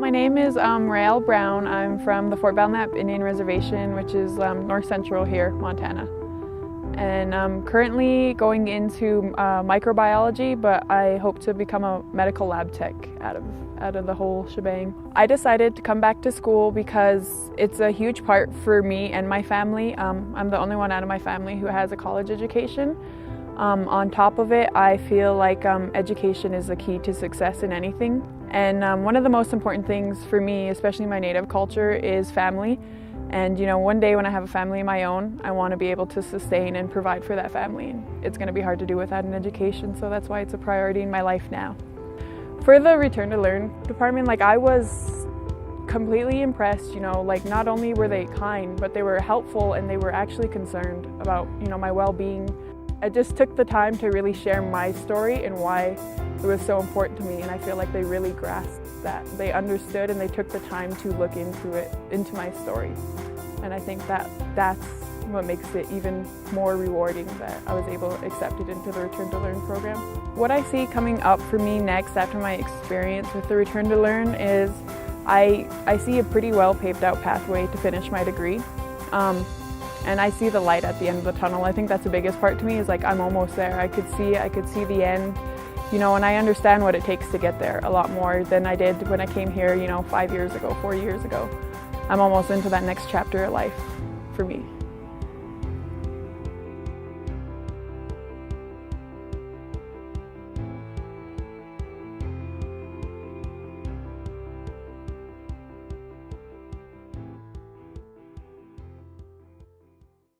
My name is Rayel Brown. I'm from the Fort Belknap Indian Reservation, which is north central here, Montana. And I'm currently going into microbiology, but I hope to become a medical lab tech out of the whole shebang. I decided to come back to school because it's a huge part for me and my family. I'm the only one out of my family who has a college education. On top of it, I feel like education is the key to success in anything. And one of the most important things for me, especially my native culture, is family. And you know, one day when I have a family of my own, I want to be able to sustain and provide for that family. And it's going to be hard to do without an education, so that's why it's a priority in my life now. For the Return to Learn department, I was completely impressed. Not only were they kind, but they were helpful and they were actually concerned about, my well-being. I just took the time to really share my story and why it was so important to me, and I feel like they really grasped that. They understood and they took the time to look into my story. And I think that's what makes it even more rewarding that I was able to accept it into the Return to Learn program. What I see coming up for me next after my experience with the Return to Learn is I see a pretty well paved out pathway to finish my degree. And I see the light at the end of the tunnel. I think that's the biggest part to me, is I'm almost there. I could see the end, and I understand what it takes to get there a lot more than I did when I came here, 5 years ago, 4 years ago. I'm almost into that next chapter of life for me.